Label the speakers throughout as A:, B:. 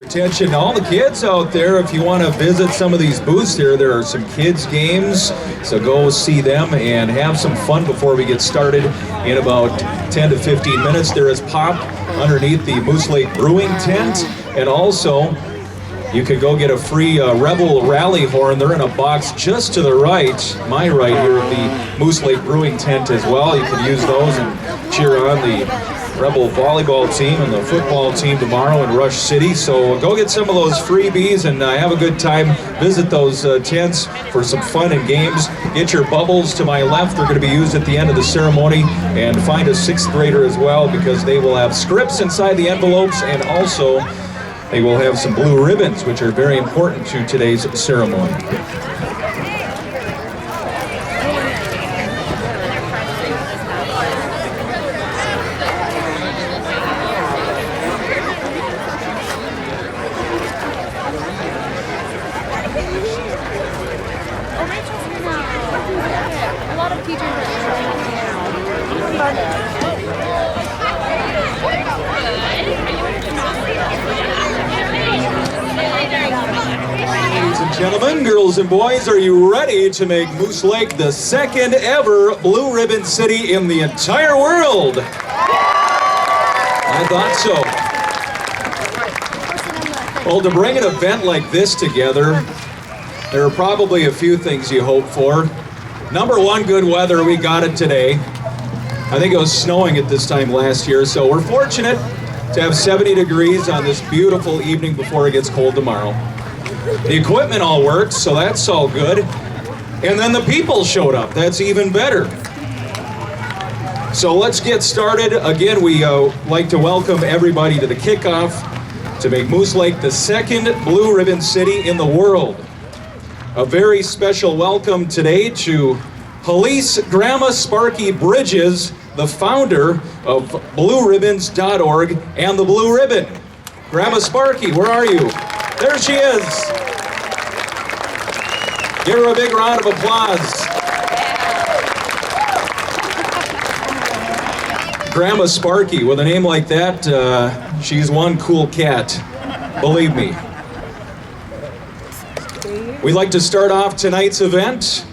A: Attention all the kids out there, if you want to visit some of these booths here, there are some kids games, so go see them and have some fun before we get started in about 10 to 15 minutes. There is pop underneath the Moose Lake Brewing tent, and also you can go get a free Rebel rally horn. They're in a box just to the right, my right here of the Moose Lake Brewing tent as well. You can use those and cheer on the Rebel volleyball team and the football team tomorrow in Rush City. So go get some of those freebies and have a good time. Visit those tents for some fun and games. Get your bubbles to my left. They're going to be used at the end of the ceremony. And find a 6th grader as well, because they will have scripts inside the envelopes, and also they will have some blue ribbons, which are very important to today's ceremony. Gentlemen, girls and boys, are you ready to make Moose Lake the 2nd ever Blue Ribbon City in the entire world? I thought so. Well, to bring an event like this together, there are probably a few things you hope for. Number one, good weather. We got it today. I think it was snowing at this time last year, so we're fortunate to have 70 degrees on this beautiful evening before it gets cold tomorrow. The equipment all works, so that's all good. And then the people showed up. That's even better. So let's get started. Again, we like to welcome everybody to the kickoff to make Moose Lake the 2nd Blue Ribbon City in the world. A very special welcome today to Police Grandma Sparky Bridges, the founder of BlueRibbons.org and the Blue Ribbon. Grandma Sparky, where are you? There she is. Give her a big round of applause. Grandma Sparky, with a name like that, she's one cool cat, believe me. We'd like to start off tonight's event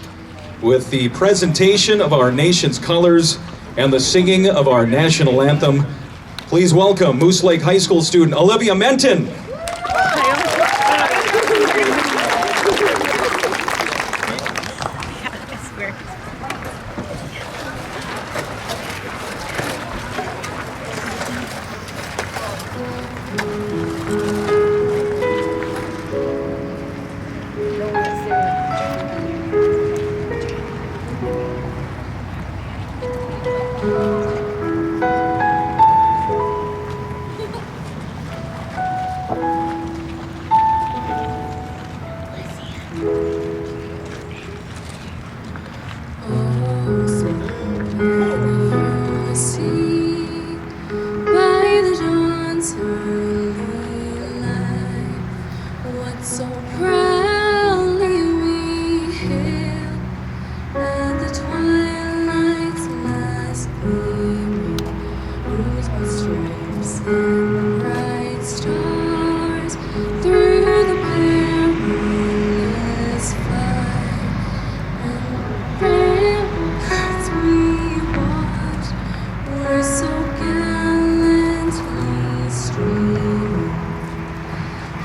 A: with the presentation of our nation's colors and the singing of our national anthem. Please welcome Moose Lake High School student Olivia Menton.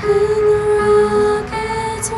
B: And the rockets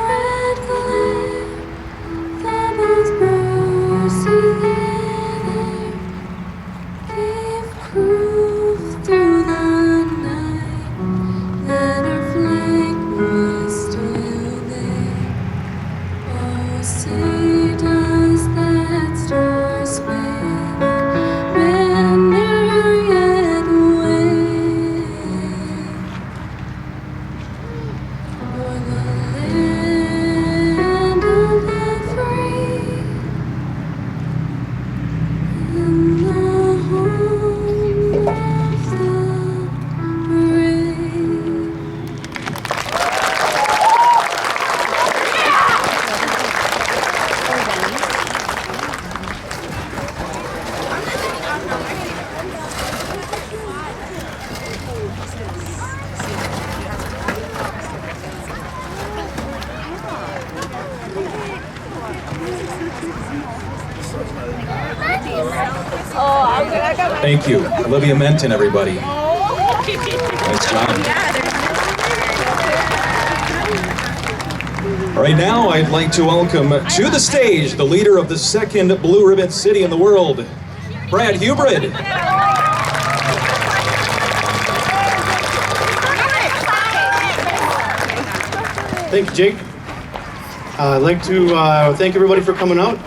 A: Thank you. Olivia Menton, everybody. Nice job. All right, now I'd like to welcome to the stage the leader of the second Blue Ribbon City in the world, Brad Hubrid.
B: Thank you, Jake. I'd like to thank everybody for coming out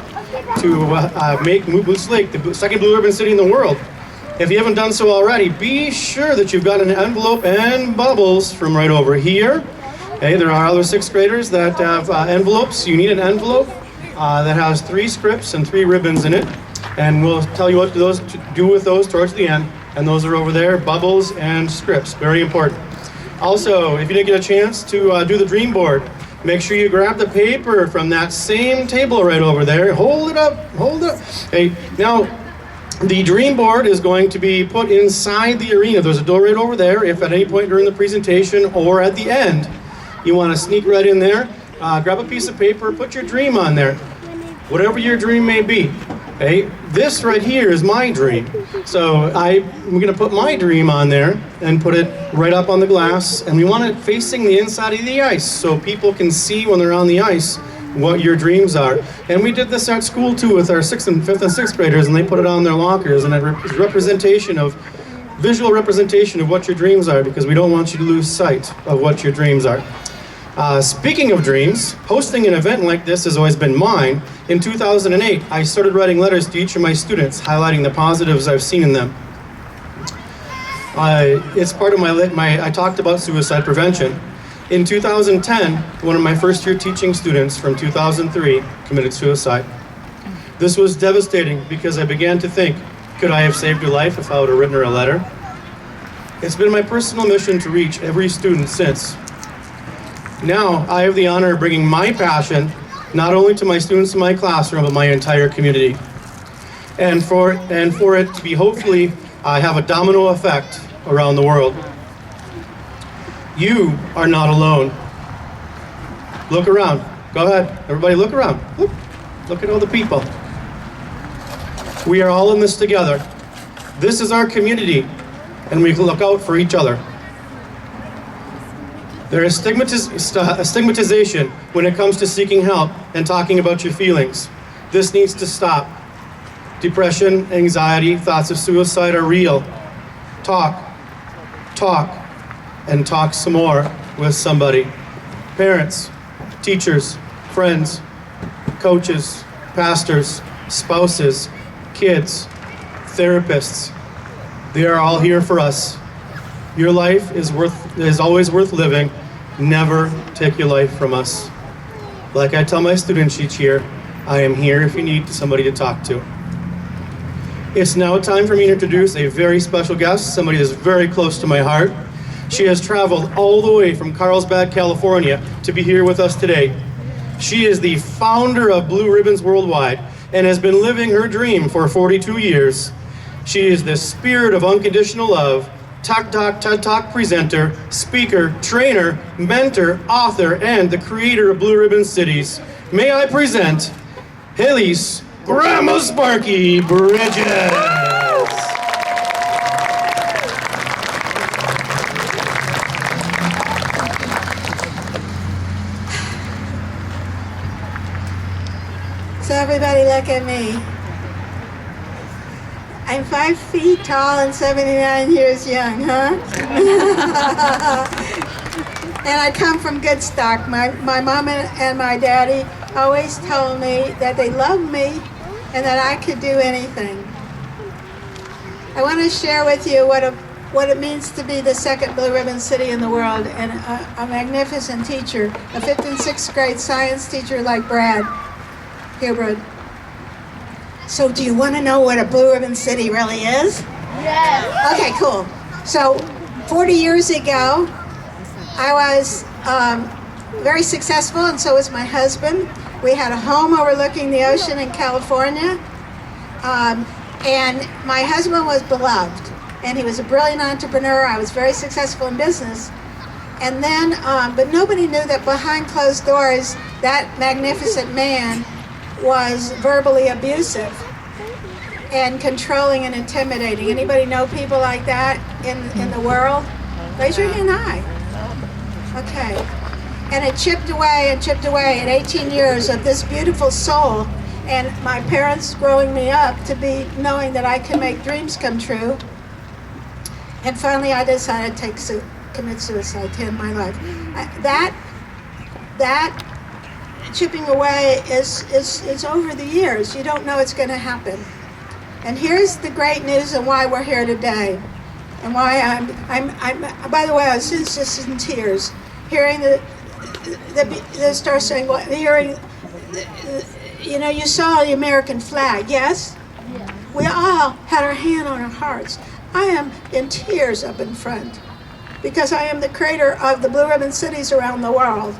B: to make Moose Lake the second Blue Ribbon City in the world. If you haven't done so already, be sure that you've got an envelope and bubbles from right over here. Okay, there are other sixth graders that have envelopes. You need an envelope that has 3 scripts and 3 ribbons in it, and we'll tell you what to do with those towards the end. And those are over there, bubbles and scripts, very important. Also, if you didn't get a chance to do the dream board, make sure you grab the paper from that same table right over there. Hold it up, hold it up. Okay, now the dream board is going to be put inside the arena. There's a door right over there. If at any point during the presentation or at the end, you want to sneak right in there, grab a piece of paper, put your dream on there. Whatever your dream may be. Okay, this right here is my dream. So I'm going to put my dream on there and put it right up on the glass. And we want it facing the inside of the ice so people can see when they're on the ice what your dreams are. And we did this at school too with our 5th and 6th graders, and they put it on their lockers. And it's visual representation of what your dreams are, because we don't want you to lose sight of what your dreams are. Speaking of dreams, hosting an event like this has always been mine. In 2008, I started writing letters to each of my students, highlighting the positives I've seen in them. It's part of I talked about suicide prevention. In 2010, one of my first year teaching students from 2003 committed suicide. This was devastating because I began to think, could I have saved her life if I would have written her a letter? It's been my personal mission to reach every student since. Now, I have the honor of bringing my passion not only to my students in my classroom, but my entire community. And for it to be hopefully have a domino effect around the world. You are not alone. Look around. Go ahead. Everybody look around. Look at all the people. We are all in this together. This is our community, and we can look out for each other. There is stigmatization when it comes to seeking help and talking about your feelings. This needs to stop. Depression, anxiety, thoughts of suicide are real. Talk, and talk some more with somebody. Parents, teachers, friends, coaches, pastors, spouses, kids, therapists. They are all here for us. Your life is always worth living. Never take your life from us. Like I tell my students each year, I am here if you need somebody to talk to. It's now time for me to introduce a very special guest, somebody that's very close to my heart. She has traveled all the way from Carlsbad, California to be here with us today. She is the founder of Blue Ribbons Worldwide and has been living her dream for 42 years. She is the spirit of unconditional love, TED Talk presenter, speaker, trainer, mentor, author, and the creator of Blue Ribbon Cities. May I present Haley's Grandma Sparky Bridges.
C: So everybody look at me. I'm 5 feet tall and 79 years young, huh? And I come from good stock. My mom and my daddy always told me that they loved me and that I could do anything. I want to share with you what it means to be the second Blue Ribbon City in the world, and a magnificent teacher, a 5th and 6th grade science teacher like Brad Hubrid. So do you want to know what a Blue Ribbon City really is? Yes. Okay, cool. So 40 years ago, I was very successful, and so was my husband. We had a home overlooking the ocean in California, and my husband was beloved, and he was a brilliant entrepreneur. I was very successful in business. And then, but nobody knew that behind closed doors, that magnificent man was verbally abusive. and controlling and intimidating. Anybody know people like that in the world? Raise your hand high. Okay. And it chipped away and chipped away in 18 years of this beautiful soul, and my parents growing me up to be knowing that I can make dreams come true. And finally I decided to commit suicide, to end my life. That chipping away is over the years. You don't know it's going to happen. And here's the great news and why we're here today. And why I'm by the way, I was just in tears hearing the star saying, well, hearing, you know, you saw the American flag, yes? Yeah. We all had our hand on our hearts. I am in tears up in front because I am the creator of the Blue Ribbon Cities around the world.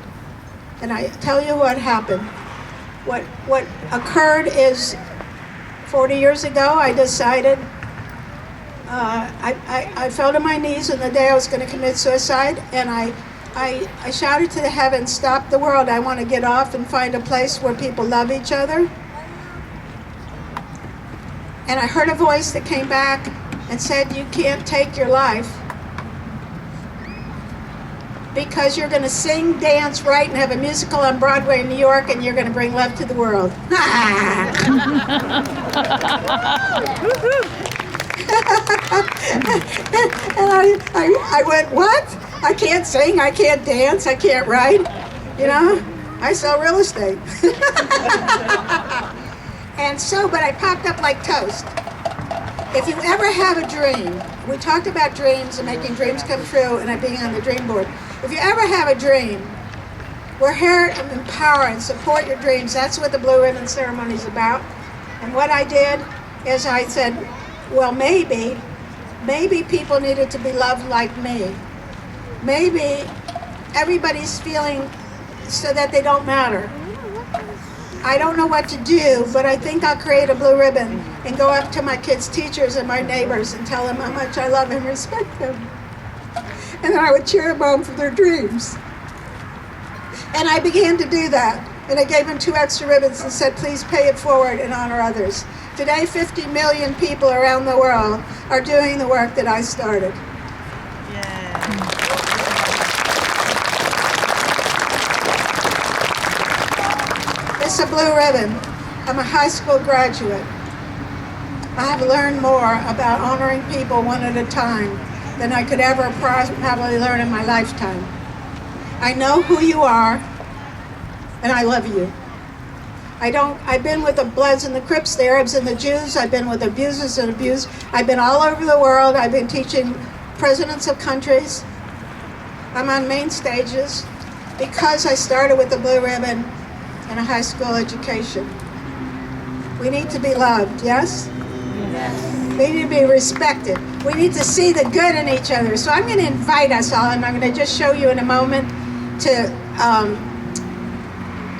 C: And I tell you what happened. What occurred is 40 years ago, I decided, I fell to my knees on the day I was going to commit suicide, and I shouted to the heavens, stop the world, I want to get off and find a place where people love each other. And I heard a voice that came back and said, you can't take your life because you're going to sing, dance, write, and have a musical on Broadway in New York, and you're going to bring love to the world. And I went, what? I can't sing, I can't dance, I can't write. You know, I sell real estate. And so, but I popped up like toast. If you ever have a dream, we talked about dreams and making dreams come true and being on the dream board. If you ever have a dream, we're here to empower and support your dreams. That's what the Blue Ribbon Ceremony is about. And what I did is I said, well, maybe people needed to be loved like me. Maybe everybody's feeling so that they don't matter. I don't know what to do, but I think I'll create a blue ribbon and go up to my kids' teachers and my neighbors and tell them how much I love and respect them. And then I would cheer them on for their dreams. And I began to do that. And I gave them 2 extra ribbons and said, please pay it forward and honor others. Today, 50 million people around the world are doing the work that I started. It's a blue ribbon. I'm a high school graduate. I have learned more about honoring people one at a time than I could ever probably learn in my lifetime. I know who you are, and I love you. I've been with the Bloods and the Crips, the Arabs and the Jews. I've been with abusers and abused. I've been all over the world. I've been teaching presidents of countries. I'm on main stages because I started with the blue ribbon and a high school education. We need to be loved, yes? Yes. We need to be respected. We need to see the good in each other. So I'm going to invite us all, and I'm going to just show you in a moment to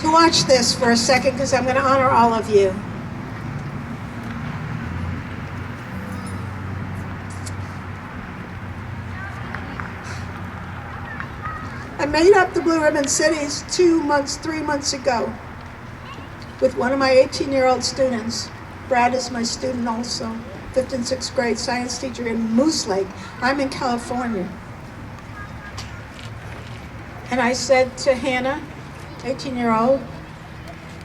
C: watch this for a second, because I'm going to honor all of you. I made up the Blue Ribbon Cities 3 months ago with one of my 18-year-old students. Brad is my student also, 5th and 6th grade science teacher in Moose Lake. I'm in California. And I said to Hannah, 18-year-old,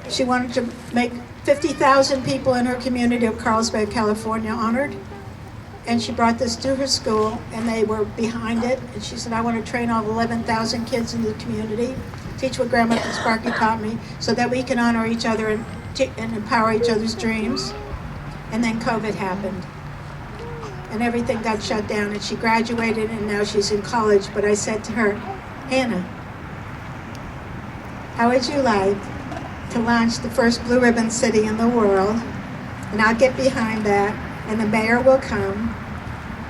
C: she wanted to make 50,000 people in her community of Carlsbad, California honored. And she brought this to her school, and they were behind it. And she said, I want to train all 11,000 kids in the community, teach what Grandma and Sparky taught me, so that we can honor each other and empower each other's dreams. And then COVID happened. And everything got shut down, and she graduated, and now she's in college. But I said to her, Hannah, how would you like to launch the first Blue Ribbon City in the world? And I'll get behind that. And the mayor will come,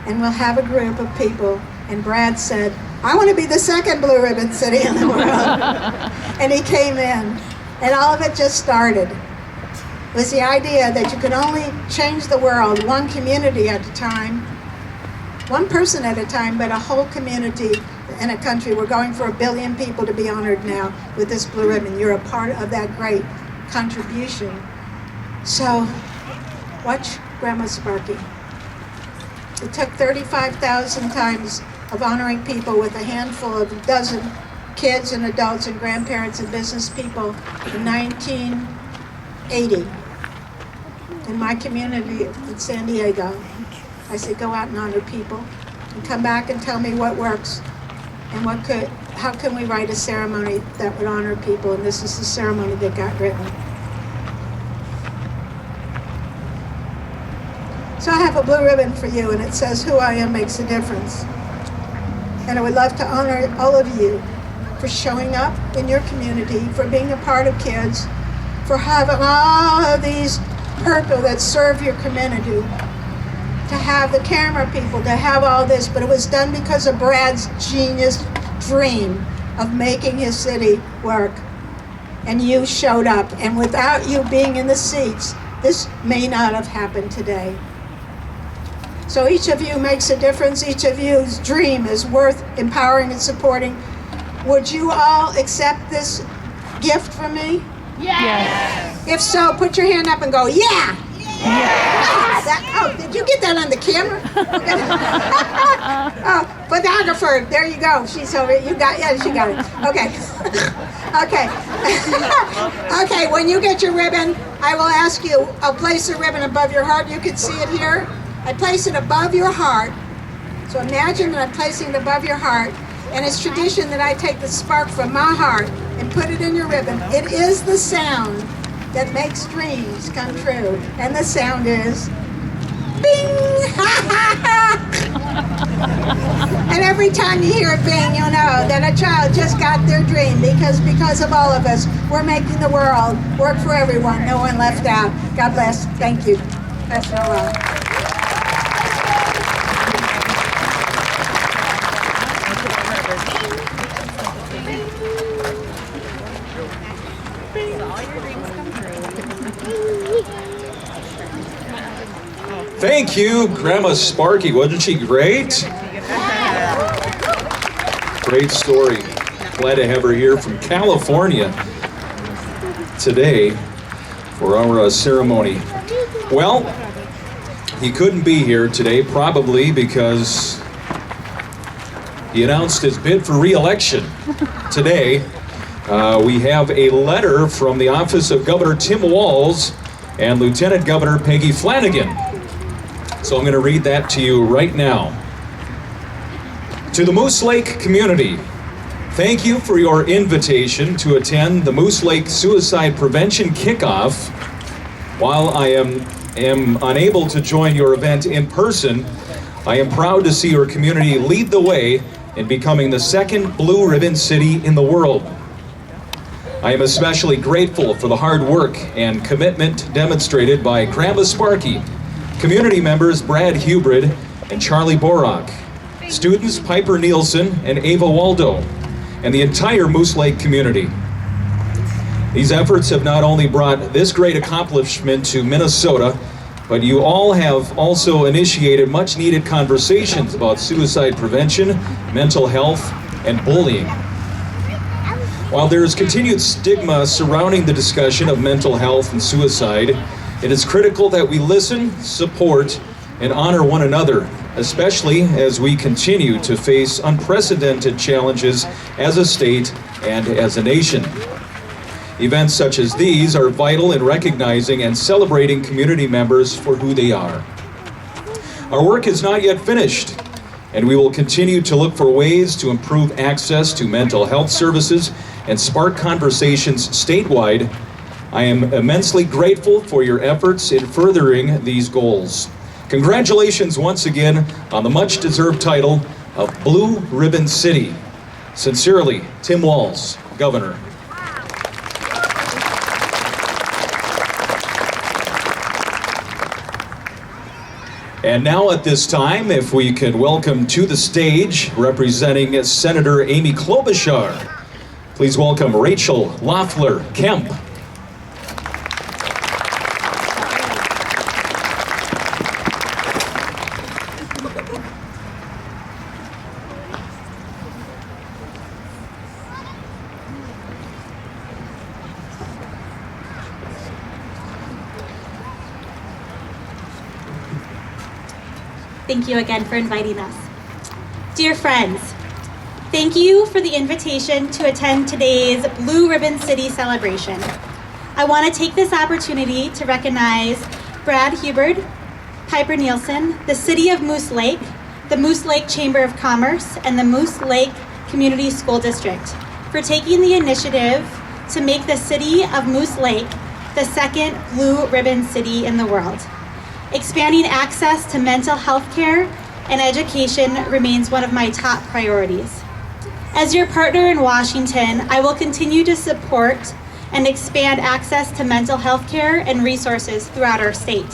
C: and we'll have a group of people. And Brad said, I want to be the second Blue Ribbon City in the world. And he came in, and all of it just started. It was the idea that you could only change the world one community at a time, one person at a time, but a whole community in a country. We're going for 1 billion people to be honored now with this blue ribbon. You're a part of that great contribution. So watch Grandma Sparky. It took 35,000 times of honoring people with a handful of a dozen kids and adults and grandparents and business people in 1980 in my community in San Diego. I said, go out and honor people and come back and tell me what works and how can we write a ceremony that would honor people, and this is the ceremony that got written. So I have a blue ribbon for you, and it says, who I am makes a difference. And I would love to honor all of you for showing up in your community, for being a part of kids, for having all of these people that serve your community, to have the camera people, to have all this, but it was done because of Brad's genius dream of making his city work. And you showed up, and without you being in the seats, this may not have happened today. So each of you makes a difference. Each of you's dream is worth empowering and supporting. Would you all accept this gift from me?
D: Yes.
C: If so, put your hand up and go, yeah! Oh, did you get that on the camera? Oh, photographer, there you go. She's over. You got, yeah, she got it. Okay. Okay. Okay, when you get your ribbon, I will ask you, I'll place the ribbon above your heart. You can see it here. I place it above your heart. So imagine that I'm placing it above your heart. And it's tradition that I take the spark from my heart and put it in your ribbon. It is the sound that makes dreams come true. And the sound is bing! And every time you hear it bing, you'll know that a child just got their dream, because of all of us, we're making the world work for everyone, no one left out. God bless. Thank you. That's all.
A: Thank you, Grandma Sparky. Wasn't she great? Great story. Glad to have her here from California today for our ceremony. Well, he couldn't be here today probably because he announced his bid for re-election today. We have a letter from the office of Governor Tim Walz and Lieutenant Governor Peggy Flanagan. So I'm going to read that to you right now. To the Moose Lake community, thank you for your invitation to attend the Moose Lake Suicide Prevention Kickoff. While I am unable to join your event in person, I am proud to see your community lead the way in becoming the second blue ribbon city in the world. I am especially grateful for the hard work and commitment demonstrated by Grandma Sparky, community members Brad Hubrid and Charlie Borak, students Piper Nielsen and Ava Waldo, and the entire Moose Lake community. These efforts have not only brought this great accomplishment to Minnesota, but you all have also initiated much needed conversations about suicide prevention, mental health, and bullying. While there is continued stigma surrounding the discussion of mental health and suicide, it is critical that we listen, support, and honor one another, especially as we continue to face unprecedented challenges as a state and as a nation. Events such as these are vital in recognizing and celebrating community members for who they are. Our work is not yet finished, and we will continue to look for ways to improve access to mental health services and spark conversations statewide. I am immensely grateful for your efforts in furthering these goals. Congratulations once again on the much-deserved title of Blue Ribbon City. Sincerely, Tim Walz, Governor. And now at this time, if we could welcome to the stage, representing Senator Amy Klobuchar, please welcome Rachel Loeffler Kemp.
D: Thank you again for inviting us. Dear friends, thank you for the invitation to attend today's Blue Ribbon City celebration. I want to take this opportunity to recognize Brad Hubrid, Piper Nielsen, the City of Moose Lake, the Moose Lake Chamber of Commerce, and the Moose Lake Community School District for taking the initiative to make the City of Moose Lake the second Blue Ribbon City in the world. Expanding access to mental health care and education remains one of my top priorities. As your partner in Washington, I will continue to support and expand access to mental health care and resources throughout our state.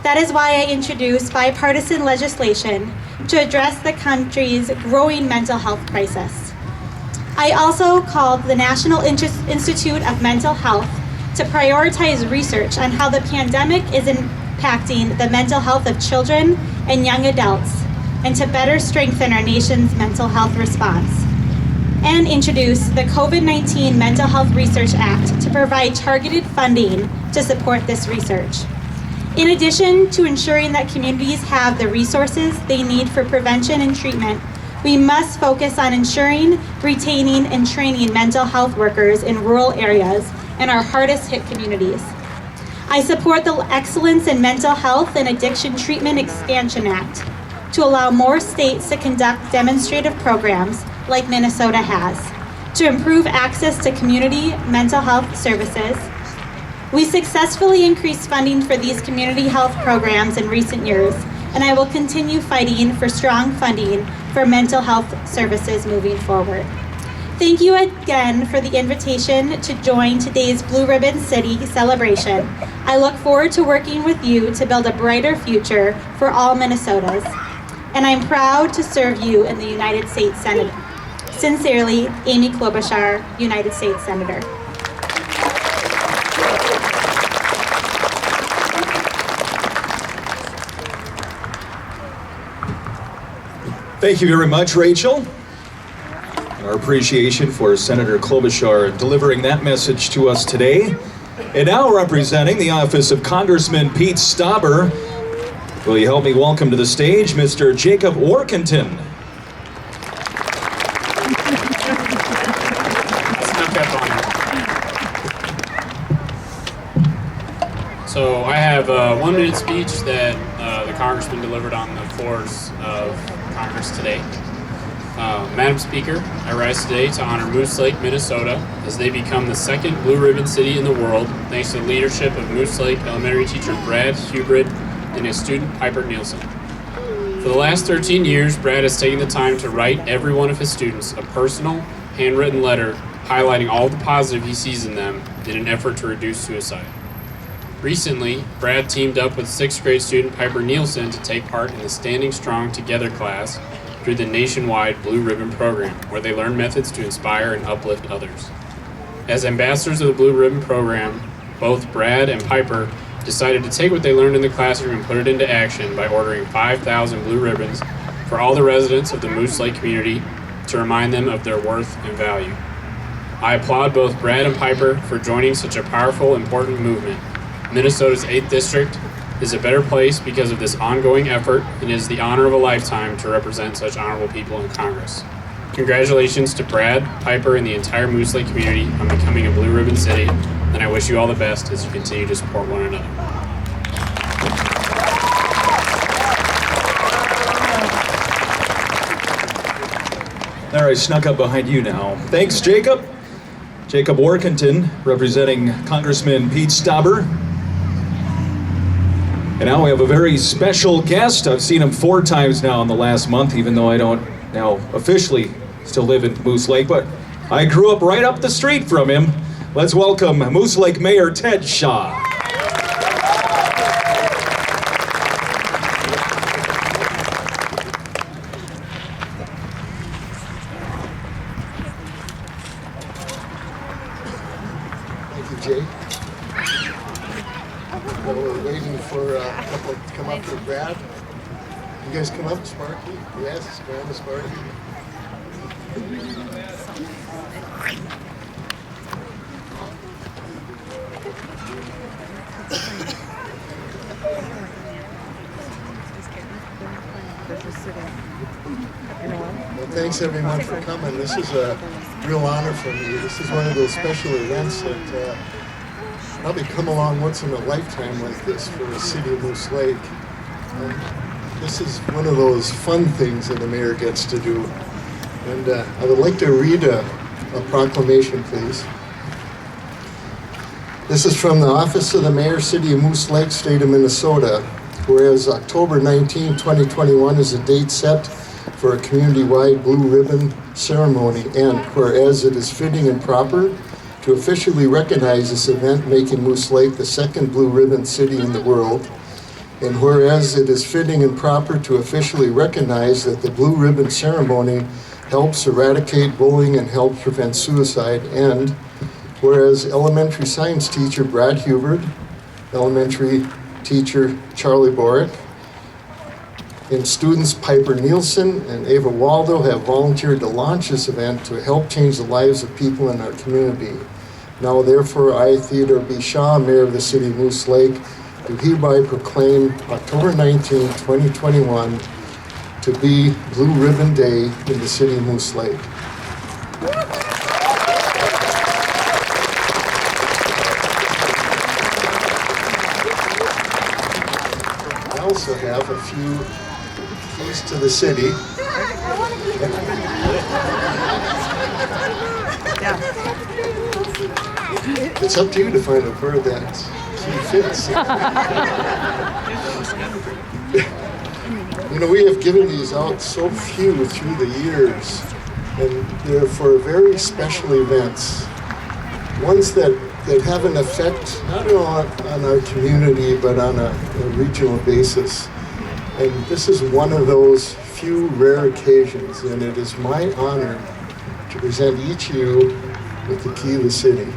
D: That is why I introduced bipartisan legislation to address the country's growing mental health crisis. I also called the National Institute of Mental Health to prioritize research on how the pandemic is impacting the mental health of children and young adults, and to better strengthen our nation's mental health response. And introduce the COVID-19 Mental Health Research Act to provide targeted funding to support this research. In addition to ensuring that communities have the resources they need for prevention and treatment, we must focus on ensuring, retaining, and training mental health workers in rural areas and our hardest hit communities. I support the Excellence in Mental Health and Addiction Treatment Expansion Act to allow more states to conduct demonstrative programs like Minnesota has to improve access to community mental health services. We successfully increased funding for these community health programs in recent years, and I will continue fighting for strong funding for mental health services moving forward. Thank you again for the invitation to join today's Blue Ribbon City celebration. I look forward to working with you to build a brighter future for all Minnesotans. And I'm proud to serve you in the United States Senate. Sincerely, Amy Klobuchar, United States Senator.
A: Thank you very much, Rachel. Our appreciation for Senator Klobuchar delivering that message to us today. And now representing the office of Congressman Pete Stauber, will you help me welcome to the stage Mr. Jacob Workington.
E: So I have a 1-minute speech that the Congressman delivered on the floors of Congress today. Madam Speaker, I rise today to honor Moose Lake, Minnesota, as they become the second Blue Ribbon City in the world, thanks to the leadership of Moose Lake elementary teacher Brad Hubrid and his student Piper Nielsen. For the last 13 years, Brad has taken the time to write every one of his students a personal, handwritten letter highlighting all the positive he sees in them in an effort to reduce suicide. Recently, Brad teamed up with 6th grade student Piper Nielsen to take part in the Standing Strong Together class through the nationwide Blue Ribbon program, where they learn methods to inspire and uplift others. As ambassadors of the Blue Ribbon program, both Brad and Piper decided to take what they learned in the classroom and put it into action by ordering 5,000 blue ribbons for all the residents of the Moose Lake community to remind them of their worth and value. I applaud both Brad and Piper for joining such a powerful, important movement. Minnesota's 8th District is a better place because of this ongoing effort, and it is the honor of a lifetime to represent such honorable people in Congress. Congratulations to Brad, Piper, and the entire Moose Lake community on becoming a Blue Ribbon City, and I wish you all the best as you continue to support one another.
A: All right, snuck up behind you now. Thanks, Jacob. Jacob Workington, representing Congressman Pete Stauber. And now we have a very special guest. I've seen him 4 times now in the last month, even though I don't now officially still live in Moose Lake, but I grew up right up the street from him. Let's welcome Moose Lake Mayor Ted Shaw.
F: Thank you, Jay. Well, we're waiting for a couple to come up for Brad. You guys come up, Sparky? Yes, Grandma Sparky. Well, thanks everyone for coming. This is a real honor for me. This is one of those special events that probably come along once in a lifetime like this for the city of Moose Lake. This is one of those fun things that the mayor gets to do. And I would like to read a proclamation, please. This is from the Office of the Mayor, City of Moose Lake, State of Minnesota. Whereas October 19, 2021 is a date set for a community-wide blue ribbon ceremony, and whereas it is fitting and proper to officially recognize this event, making Moose Lake the second blue ribbon city in the world, and whereas it is fitting and proper to officially recognize that the blue ribbon ceremony helps eradicate bullying and helps prevent suicide, and whereas elementary science teacher Brad Hubrid, elementary teacher Charlie Borick, and students Piper Nielsen and Ava Waldo have volunteered to launch this event to help change the lives of people in our community. Now therefore, I, Theodore B. Shaw, Mayor of the City of Moose Lake, do hereby proclaim October 19, 2021 to be Blue Ribbon Day in the City of Moose Lake. I also have a few keys to the city. It's up to you to find out where that key fits. You know, we have given these out so few through the years, and they're for very special events. Ones that have an effect not only on our community, but on a regional basis. And this is one of those few rare occasions, and it is my honor to present each of you with the key of the city.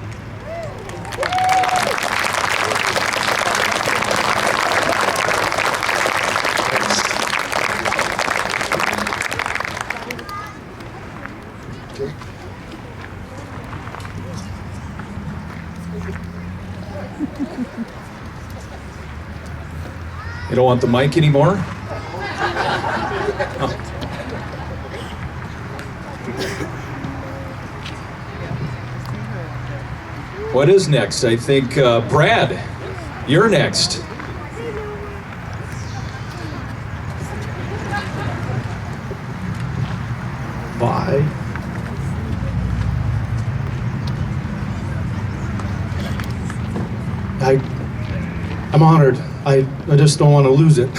F: Okay.
A: You don't want the mic anymore? Oh. What is next? I think Brad, you're next.
B: Bye. I'm honored. I just don't want to lose it.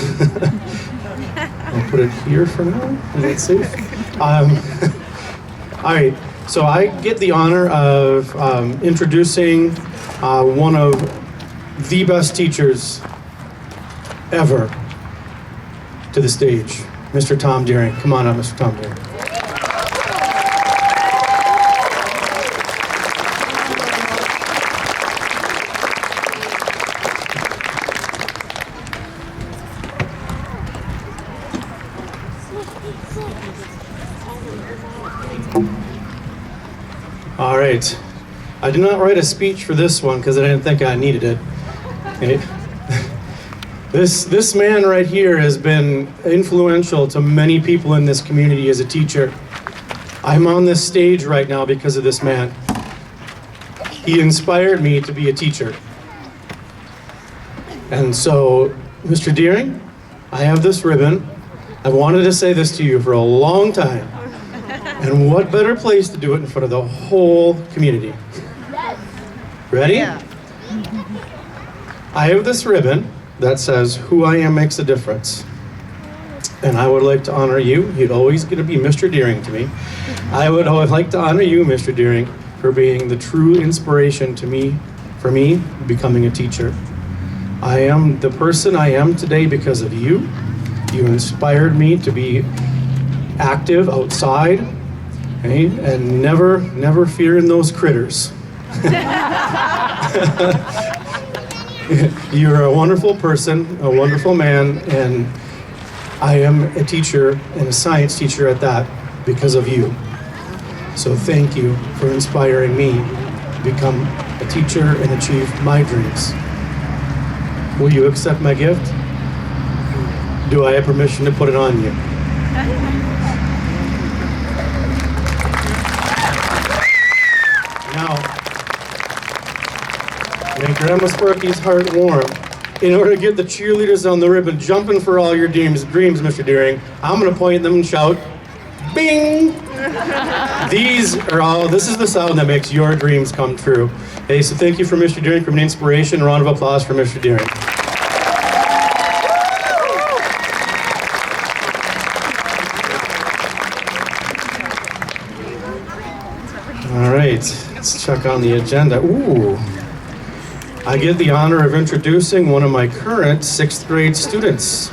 B: I'll put it here for now. Is it safe? All right. So I get the honor of introducing one of the best teachers ever to the stage, Mr. Tom Deering. Come on up, Mr. Tom Deering. All right. I did not write a speech for this one because I didn't think I needed it. This man right here has been influential to many people in this community as a teacher. I'm on this stage right now because of this man. He inspired me to be a teacher. And so, Mr. Deering, I have this ribbon. I've wanted to say this to you for a long time. And what better place to do it in front of the whole community? Ready? Yeah. I have this ribbon that says, "Who I am makes a difference." And I would like to honor you. You're always going to be Mr. Deering to me. I would like to honor you, Mr. Deering, for being the true inspiration to me, for me, becoming a teacher. I am the person I am today because of you. You inspired me to be active outside, okay? And never fearing those critters. You're a wonderful person, a wonderful man, and I am a teacher and a science teacher at that because of you. So thank you for inspiring me to become a teacher and achieve my dreams. Will you accept my gift? Do I have permission to put it on you? Make Grandma Sparky's heart warm. In order to get the cheerleaders on the ribbon jumping for all your dreams, Mr. Deering, I'm going to point them and shout, bing! This is the sound that makes your dreams come true. Hey, so thank you for Mr. Deering for an inspiration. A round of applause for Mr. Deering. All right, let's check on the agenda. Ooh. I get the honor of introducing one of my current 6th grade students.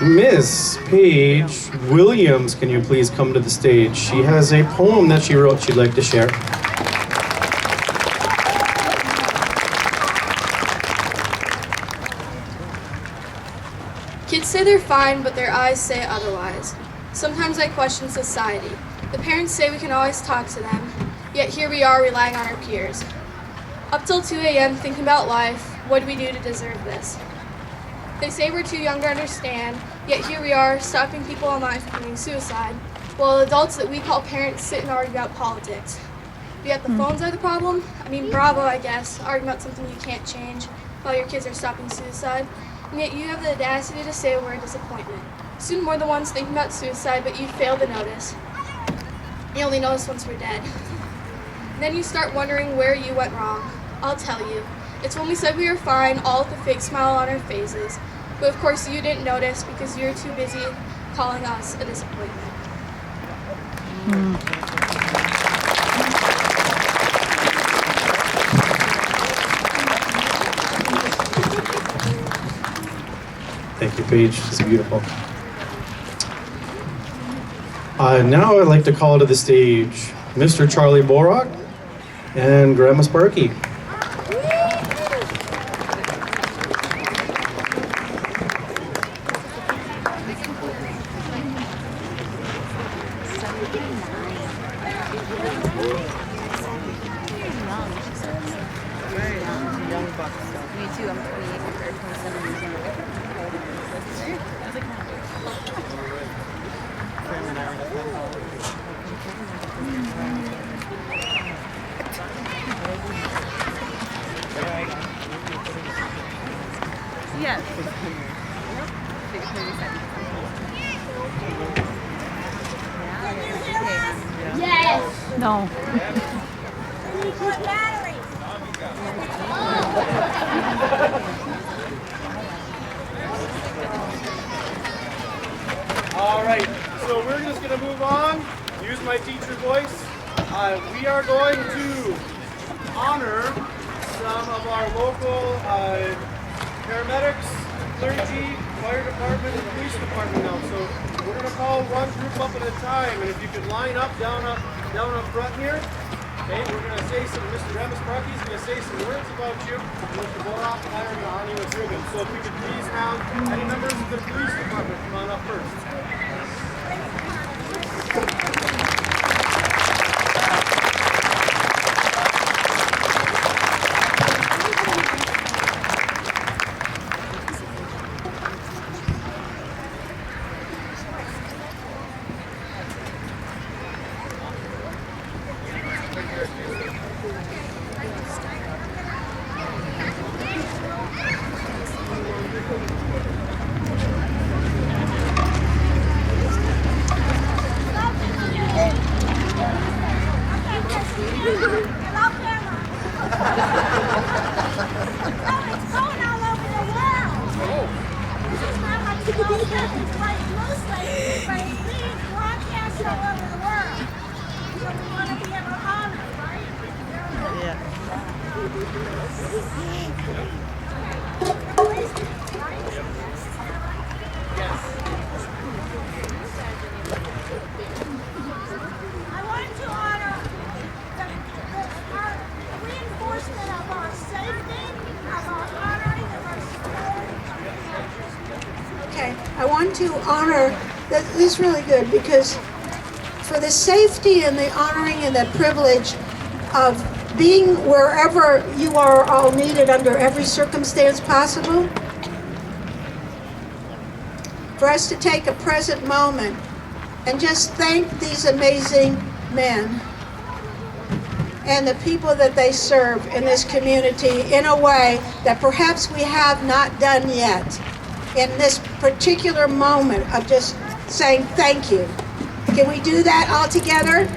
B: Miss Paige Williams, can you please come to the stage? She has a poem that she wrote she'd like to share.
G: Kids say they're fine, but their eyes say otherwise. Sometimes I question society. The parents say we can always talk to them, yet here we are relying on our peers. Up till 2 a.m. thinking about life, what do we do to deserve this? They say we're too young to understand, yet here we are stopping people online from committing suicide, while adults that we call parents sit and argue about politics. Yet the phones are the problem? I mean, bravo, I guess, arguing about something you can't change while your kids are stopping suicide. And yet you have the audacity to say we're a disappointment. Soon we're the ones thinking about suicide, but you fail to notice. You only notice once we're dead. And then you start wondering where you went wrong. I'll tell you. It's when we said we were fine, all with a fake smile on our faces. But of course you didn't notice because you were too busy calling us a disappointment.
B: Thank you, Paige. It's beautiful. Now I'd like to call to the stage Mr. Charlie Borak and Grandma Sparky.
H: Me too, I'm 28 compared to 27 years younger. Yes. Yes. No.
B: All right, so we're just going to move on, use my teacher voice. We are going to honor some of our local paramedics, clergy, fire department, and police department now. So we're going to call one group up at a time, and if you could line up down up front here. Okay, we're going to say some, Mr. Grandma Sparky is going to say some words about you, and Mr. Borak and I are going to honor you with ribbons. So if we could please have any members of the police department come on up first.
C: I want to honor, this is really good because for the safety and the honoring and the privilege of being wherever you are all needed under every circumstance possible, for us to take a present moment and just thank these amazing men. and the people that they serve in this community in a way that perhaps we have not done yet. In this particular moment of just saying thank you. Can we do that all together?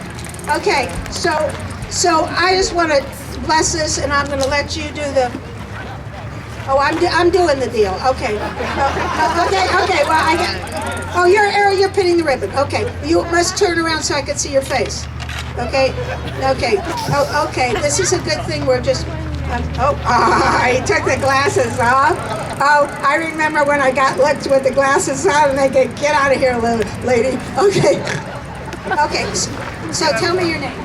C: Okay, so I just want to bless this, and I'm going to let you do the. Oh, I'm doing the deal. Okay. Okay. Well, I got. Oh, you're pinning the ribbon. Okay. You must turn around so I can see your face. Okay. Oh, okay. This is a good thing. We're just. He took the glasses off. Oh, I remember when I got looked with the glasses on, and they get out of here, lady. Okay. Okay. So tell me your name.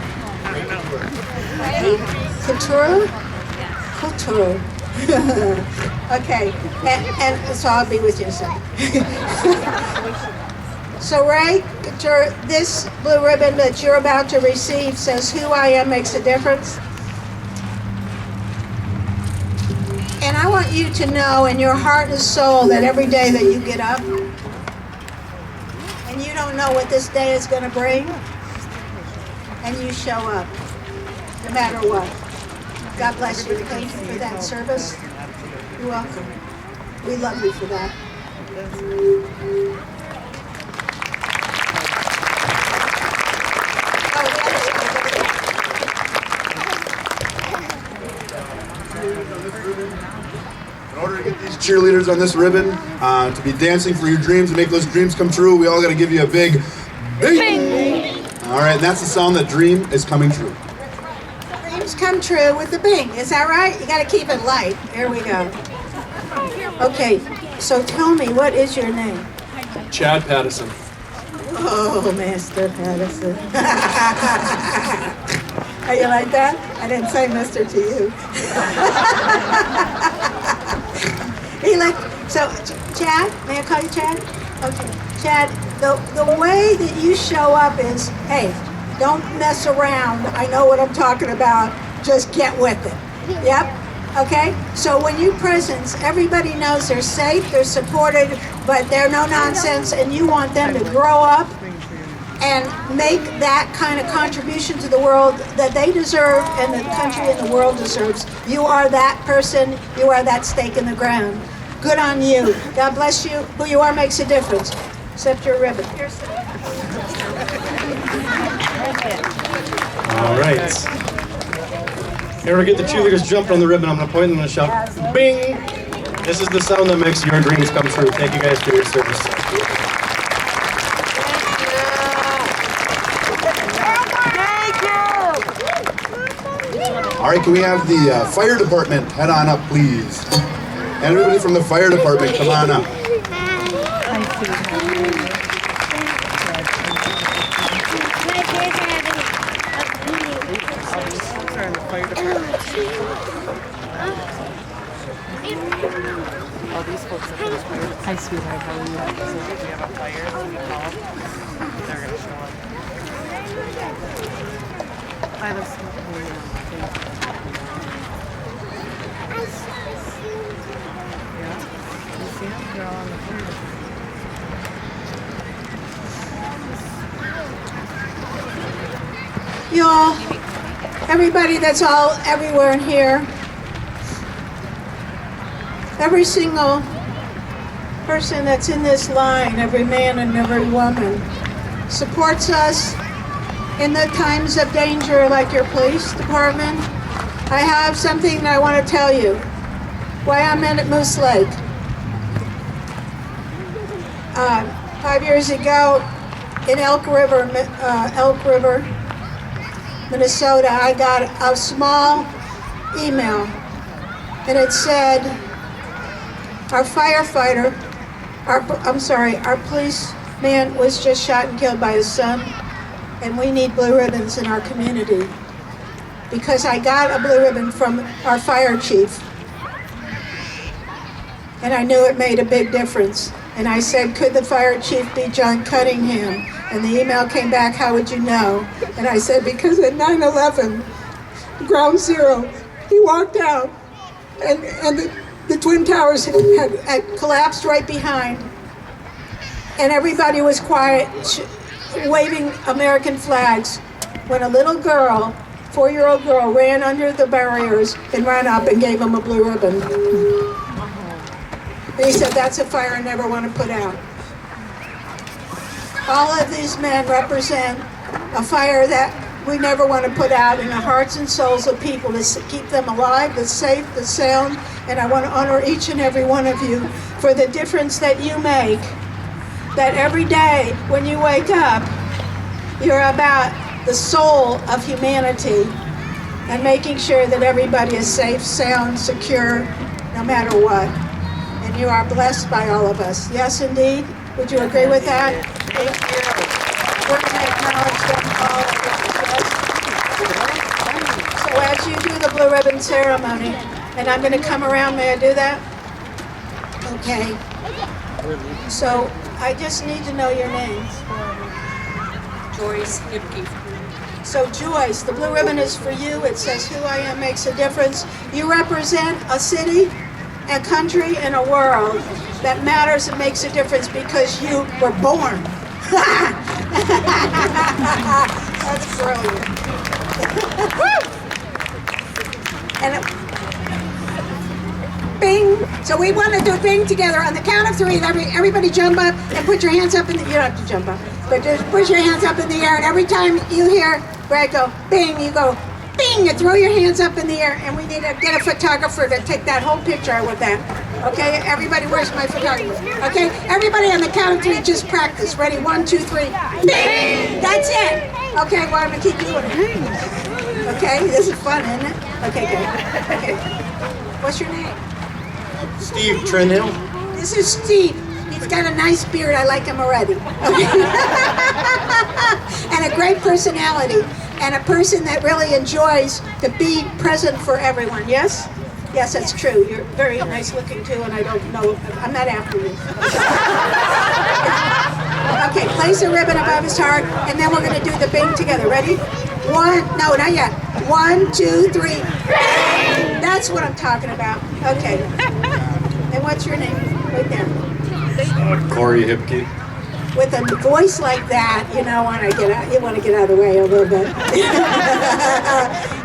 C: Ray? Couture? Couture. Okay, and so I'll be with you in a second. So Ray, this blue ribbon that you're about to receive says who I am makes a difference. And I want you to know in your heart and soul that every day that you get up, and you don't know what this day is going to bring, and you show up, no matter what. God bless you. Thank you for that service. You're welcome. We love you for that.
I: In order to get these cheerleaders on this ribbon to be dancing for your dreams and make those dreams come true, we all got to give you a big bing. All right, and that's the sound that dream is coming true.
C: Dreams come true with the bing. Is that right? You got to keep it light. Here we go. Okay, so tell me, what is your name?
J: Chad Pattison.
C: Oh, Master Patterson. How you like that? I didn't say Mister to you. So, Chad, may I call you Chad? Okay, Chad, the way that you show up is, hey, don't mess around. I know what I'm talking about. Just get with it. Yep. Okay? So when you presence, everybody knows they're safe, they're supported, but they're no nonsense, and you want them to grow up and make that kind of contribution to the world that they deserve and the country and the world deserves. You are that person. You are that stake in the ground. Good on you. God bless you. Who you are makes a difference. Except your ribbon.
B: All right. Here we get the cheerleaders jumping on the ribbon. I'm going to point them and shout, bing! This is the sound that makes your dreams come true. Thank you guys for your service.
I: All right, can we have the fire department head on up, please? Everybody from the fire department, come on up.
H: All these folks that are fire. Hi, sweetheart. How are you? So if we have a fire, we call. They're going to show up. I was yeah. You see them? They're all on the fire.
C: Y'all, everybody that's all everywhere in here, every single person that's in this line, every man and every woman, supports us in the times of danger like your police department. I have something that I want to tell you. Why I'm in at Moose Lake. 5 years ago in Elk River, Minnesota, I got a small email, and it said, our firefighter, our policeman was just shot and killed by his son, and we need blue ribbons in our community. Because I got a blue ribbon from our fire chief, and I knew it made a big difference. And I said, could the fire chief be John Cunningham? And the email came back, how would you know? And I said, because at 9/11, ground zero, he walked out, and the Twin Towers had collapsed right behind, and everybody was quiet, waving American flags, when a little girl 4-year-old girl ran under the barriers and ran up and gave him a blue ribbon. And he said, that's a fire I never want to put out. All of these men represent a fire that we never want to put out in the hearts and souls of people, to keep them alive, the safe, the sound. And I want to honor each and every one of you for the difference that you make. That every day when you wake up, you're about the soul of humanity and making sure that everybody is safe, sound, secure, no matter what. And you are blessed by all of us. Yes, indeed. Would you agree with that? Thank you. We're going to acknowledge them all. So as you do the blue ribbon ceremony, and I'm going to come around, may I do that? Okay. So I just need to know your names.
J: Joyce Hubrid.
C: So Joyce, the blue ribbon is for you. It says, who I am makes a difference. You represent a city, a country, and a world that matters and makes a difference because you were born. That's brilliant. And bing. So we want to do bing together on the count of 3. Everybody jump up and put your hands up in the, you don't have to jump up, but just put your hands up in the air. And every time you hear Brad go bing, you go bing and throw your hands up in the air. And we need to get a photographer to take that whole picture with that. Okay, everybody, where's my photographer? Okay, everybody on the count of 3, just practice. Ready? 1, 2, 3. Bing! That's it. Okay, well, I'm gonna keep doing it. Okay, this is fun, isn't it? Okay, good. Okay, what's your name?
B: Steve Trenhill.
C: This is Steve. He's got a nice beard. I like him already. Okay. And a great personality. And a person that really enjoys to be present for everyone. Yes? Yes, that's true. You're very nice looking too, and I don't know. I'm not after you. Okay, place a ribbon above his heart, and then we're going to do the bing together. Ready? 1, no, not yet. 1, 2, 3. Bing! That's what I'm talking about. Okay. And what's your name? Right there.
K: Corey Hipke.
C: With a voice like that, you know, you want to get out of the way a little bit.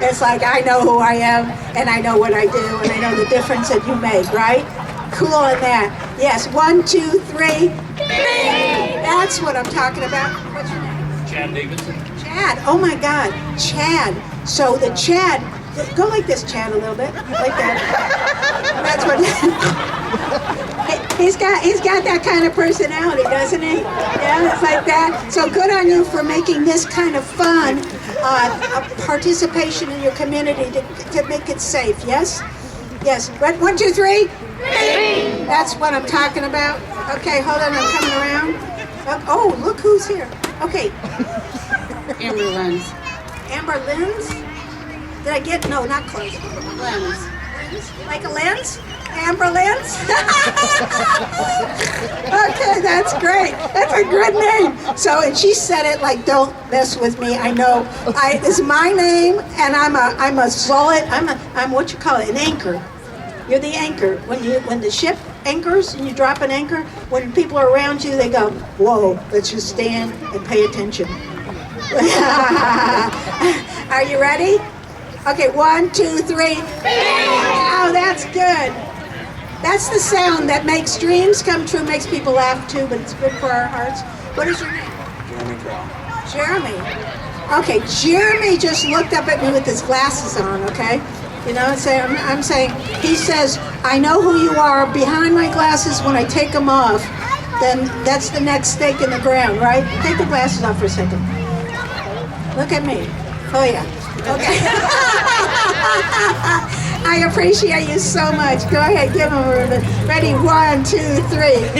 C: It's like, I know who I am, and I know what I do, and I know the difference that you make, right? Cool on that. Yes, 1, 2, 3. Bing! That's what I'm talking about. What's your name?
K: Chad Davidson.
C: Chad. Oh my God, Chad. So the Chad, go like this, Chad, a little bit, like that. That's what. He's got that kind of personality, doesn't he? Yeah, it's like that. So good on you for making this kind of fun a participation in your community to make it safe. Yes, yes. 1, 2, 3. Bing! That's what I'm talking about. Okay, hold on, I'm coming around. Oh, look who's here. Okay.
J: Amber Lens.
C: Amber Lens? Did I get, no, not close.
J: Lens.
C: Like a lens? Amber Lens? Okay, that's great. That's a good name. So, and she said it like, don't mess with me. I know, it's my name, and I'm a solid, I'm what you call it, an anchor. You're the anchor. When the ship anchors and you drop an anchor, when people are around you, they go, whoa, let's just stand and pay attention. Are you ready? Okay, 1, 2, 3. Oh, that's good. That's the sound that makes dreams come true, makes people laugh too, but it's good for our hearts. What is your name?
K: Jeremy Crow.
C: Jeremy. Okay, Jeremy just looked up at me with his glasses on, okay? You know, I'm saying, he says, I know who you are behind my glasses. When I take them off, then that's the next stake in the ground, right? Take the glasses off for a second. Look at me. Oh, yeah. Okay. I appreciate you so much. Go ahead, give him a ribbon. Ready? 1, 2, 3.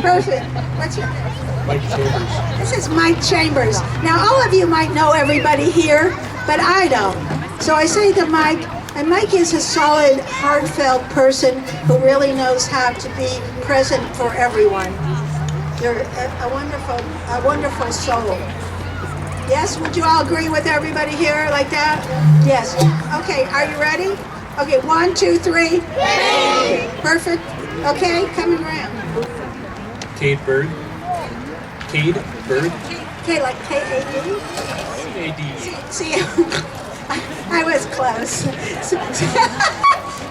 C: Perfect. What's your name?
K: Mike Chambers.
C: This is Mike Chambers. Now, all of you might know everybody here, but I don't. So I say to Mike, and Mike is a solid, heartfelt person who really knows how to be present for everyone. You're a wonderful soul. Yes, would you all agree with everybody here like that? Yes. Okay, are you ready? Okay, 1, 2, 3. Perfect. Okay, coming around.
K: Cade Bird. Cade Bird.
C: Okay, like K-A-D? See, I was close.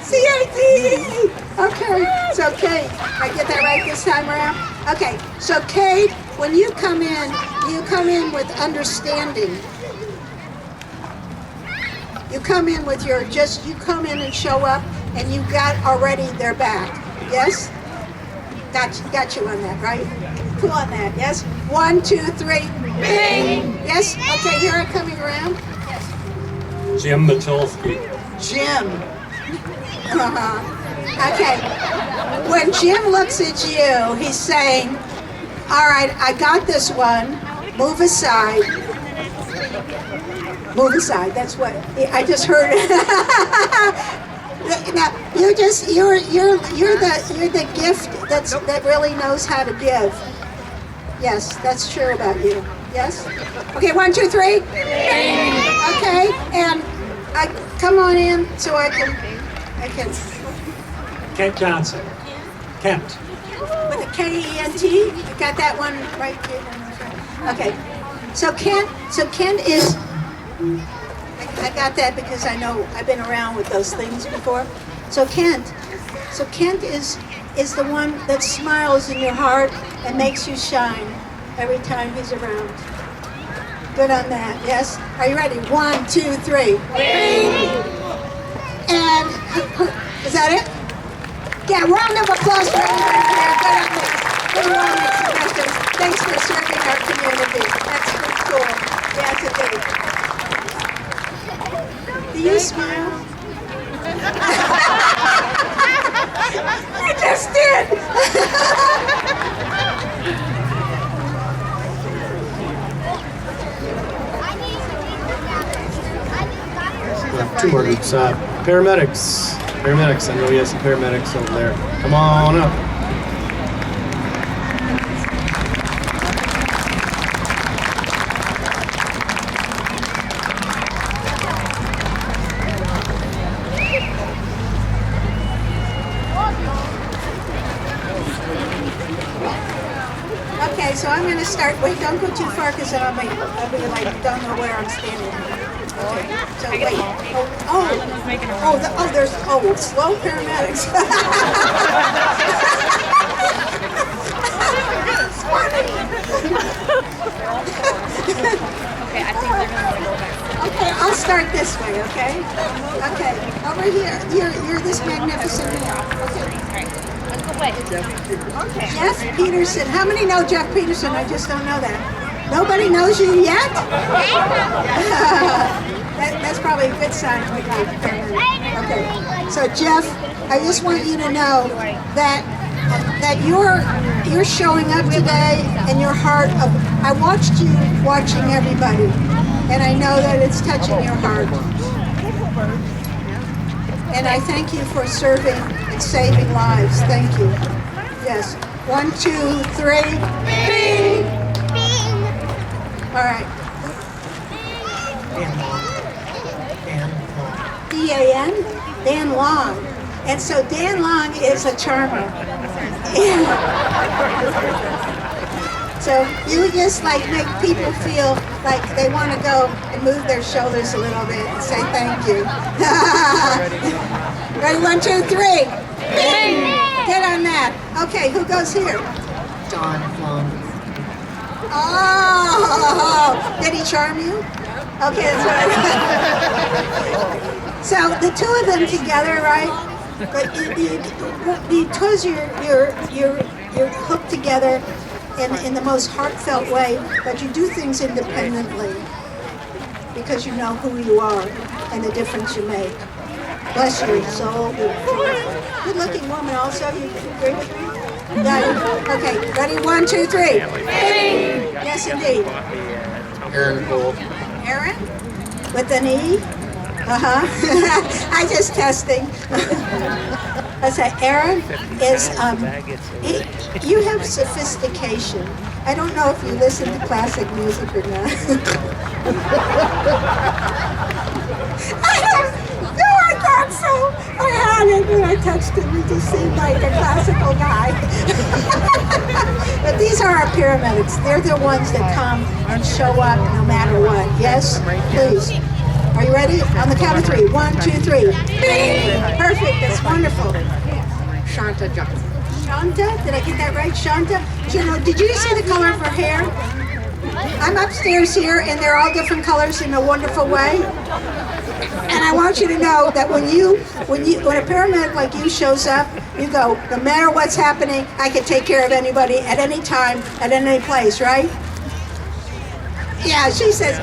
C: C-A-T-E. Okay, so Kate, I get that right this time around? Okay, so Kate, when you come in with understanding. You come in with your, you come in and show up and you got already their back, yes? Got you on that, right? Cool on that, yes? 1, 2, 3, bing! Yes? Okay, here I'm coming around.
K: Jim Michalski.
C: Jim. Okay. When Jim looks at you, he's saying, all right, I got this one. Move aside. Move aside. That's what I just heard. Now you're the gift that really knows how to give. Yes, that's true about you. Yes. Okay, 1, 2, 3. Okay, and come on in so I can.
L: Kent Johnson. Kent.
C: With a K-E-N-T. You got that one right here. Okay. So Kent is. I got that because I know I've been around with those things before. So Kent is the one that smiles in your heart and makes you shine every time he's around. Good on that, yes? Are you ready? 1, 2, 3. Bing! And is that it? Yeah, round of applause for everybody there. Good on this. Thanks for serving our community. That's pretty cool. Yes, indeed. Do you smile? I just did!
B: Two more groups. Paramedics. I know we have some paramedics over there. Come on up.
C: Okay, so I'm going to start. Wait, don't go too far because I'll be like, don't know where I'm standing. Okay, so wait. There's slow paramedics.
H: Okay, I think they're gonna go back.
C: Okay, I'll start this way, okay? Okay, over here. You're this magnificent man. Okay.
H: Let's go away. Okay.
C: Jeff Peterson. How many know Jeff Peterson? I just don't know that. Nobody knows you yet? That's probably a good sign. Okay. So Jeff, I just want you to know that you're showing up today and your heart of. I watched you watching everybody, and I know that it's touching your heart. And I thank you for serving and saving lives. Thank you. Yes. 1, 2, 3. Bing! Bing! All right. D-A-N? Dan Long. And so Dan Long is a charmer. So you just like make people feel like they want to go and move their shoulders a little bit and say thank you. Ready? 1, 2, 3. Bing! Get on that. Okay, who goes here?
J: Don Flanagan.
C: Oh, did he charm you? Okay, that's right. So the two of them together, right? Because you're hooked together in the most heartfelt way, but you do things independently because you know who you are and the difference you make. Bless your soul. Good-looking woman also. You agree with me? Okay, ready? 1, 2, 3. Bing! Yes, indeed.
K: Aaron Cole.
C: Aaron? With an E? I just testing. I said, Aaron is, you have sophistication. I don't know if you listen to classic music or not. I thought so. I had it when I touched to me to seem like a classical guy. But these are our paramedics. They're the ones that come and show up no matter what. Yes? Please. Are you ready? On the count of 3. 1, 2, 3. Bing! Perfect. That's wonderful.
J: Shanta Johnson.
C: Shanta? Did I get that right? Shanta? Did you see the color of her hair? I'm upstairs here, and they're all different colors in a wonderful way. And I want you to know that when a paramedic like you shows up, you go, no matter what's happening, I can take care of anybody at any time, at any place, right? Yeah, she says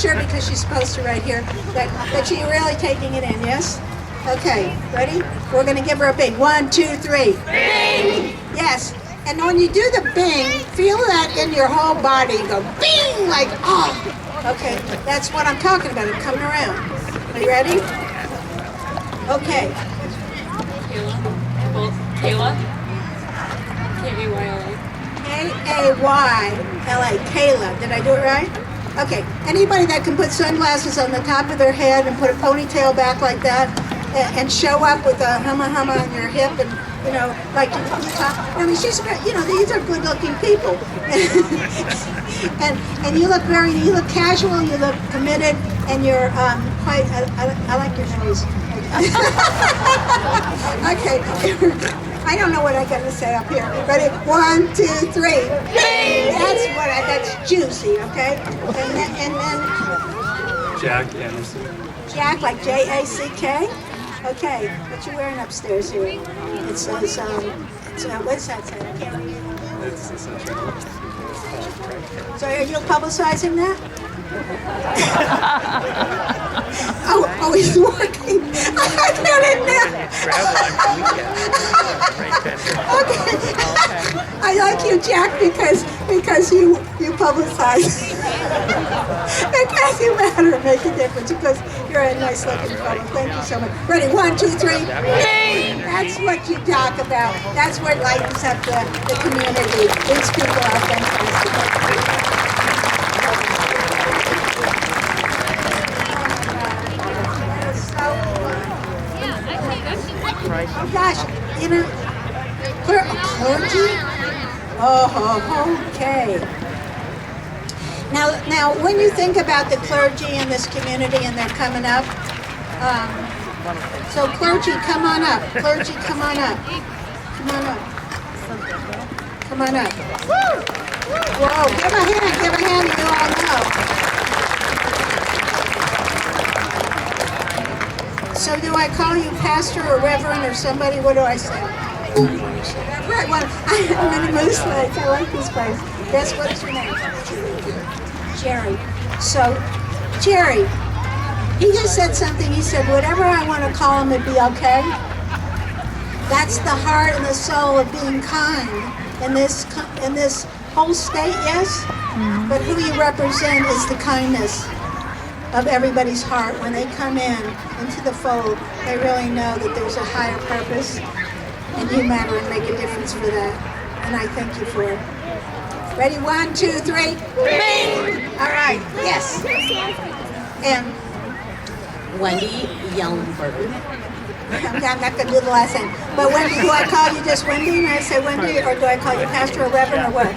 C: sure because she's supposed to right here, but she's really taking it in, yes? Okay, ready? We're gonna give her a bing. 1, 2, 3. Bing! Yes. And when you do the bing, feel that in your whole body. Go bing, like, oh. Okay, that's what I'm talking about. I'm coming around. Are you ready? Okay.
G: Kayla. K-A-Y-L-A.
C: K-A-Y-L-A. Kayla. Did I do it right? Okay. Anybody that can put sunglasses on the top of their head and put a ponytail back like that and show up with a humma on your hip and, like you talk. I mean, these are good-looking people. and you look casual, you look committed, and you're quite, I like your nose. Okay. I don't know what I'm gonna say up here. Ready? 1, 2, 3. That's juicy, okay? And then
K: Jack Anderson.
C: Jack, like J-A-C-K? Okay, what you wearing upstairs here? It says, what's that say? I can't read.
K: It's essentially.
C: So are you publicizing that? oh, he's working. I didn't know. Okay. I like you, Jack, because you publicize. It doesn't matter, make a difference because you're a nice looking fellow. Thank you so much. Ready? 1, 2, 3. Bing! That's what you talk about. That's what lightens up the community. These people are fantastic. Oh gosh, clergy? Oh, okay. Now, when you think about the clergy in this community and they're coming up, so clergy, come on up. Clergy, come on up. Come on up. Come on up. Whoa, give a hand, you all know. So do I call you pastor or reverend or somebody? What do I say? Right, I'm in Moose Lake. I like this place. Guess what is your name? Jerry. So, Jerry, he just said something. He said, whatever I want to call him, it'd be okay. That's the heart and the soul of being kind in this whole state, yes? But who you represent is the kindness of everybody's heart. When they come into the fold, they really know that there's a higher purpose and you matter and make a difference for that. And I thank you for it. Ready? 1, 2, 3. Bing! All right. Yes. And
J: Wendy Yellenberg.
C: I'm not going to do the last name. But Wendy, do I call you just Wendy? And I say Wendy, or do I call you pastor or reverend or what?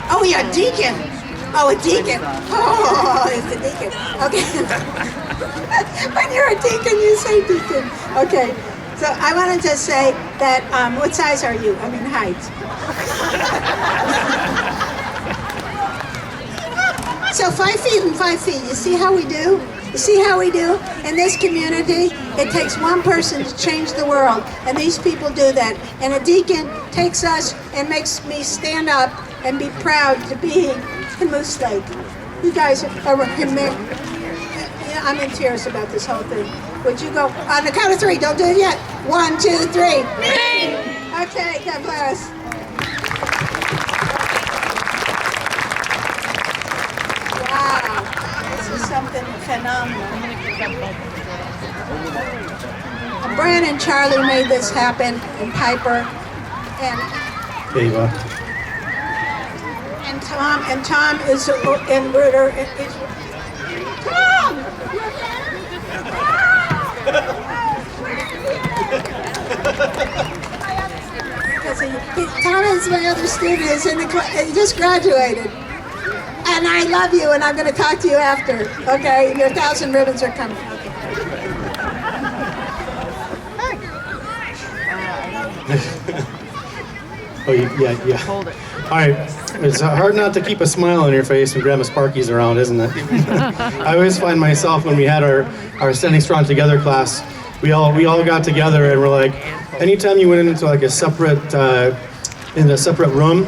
C: Oh, you're a deacon. Oh, a deacon. Oh, it's a deacon. Okay. When you're a deacon, you say deacon. Okay. So I wanted to say that, what size are you? I mean, height. So 5 feet and 5 feet. You see how we do? You see how we do? In this community, it takes one person to change the world. And these people do that. And a deacon takes us and makes me stand up and be proud to be in Moose Lake. You guys are I'm in tears about this whole thing. Would you go on the count of 3? Don't do it yet. 1, 2, 3. Bing! Okay, God bless. Wow, this is something phenomenal. Brian and Charlie made this happen, and Piper, and
B: Ava.
C: And Tom is in Rooter. Tom! Thomas, my other student, is in the he just graduated. And I love you, and I'm going to talk to you after. Okay, your 1,000 ribbons are coming.
B: Oh, yeah.
H: Hold it.
B: All right. It's hard not to keep a smile on your face when Grandma Sparky's around, isn't it? I always find myself when we had our Standing Strong Together class, we all got together and we're like, anytime you went into like a separate in a separate room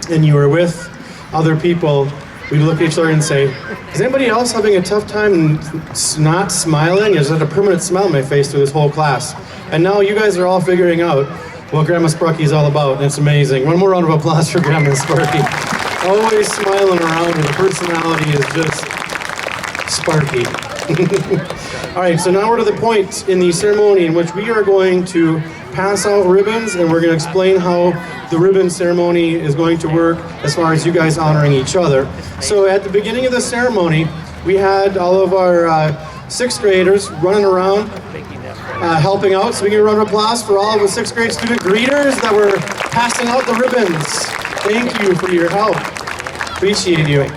B: and you were with other people, we'd look at each other and say, is anybody else having a tough time not smiling? Is that a permanent smile on my face through this whole class? And now you guys are all figuring out what Grandma Sparky is all about, and it's amazing. One more round of applause for Grandma Sparky. Always smiling around, and her personality is just Sparky. All right, so now we're to the point in the ceremony in which we are going to pass out ribbons, and we're going to explain how the ribbon ceremony is going to work as far as you guys honoring each other. So at the beginning of the ceremony, we had all of our sixth graders running around helping out. So we give a round of applause for all of the sixth grade student greeters that were passing out the ribbons. Thank you for your help. Appreciate you.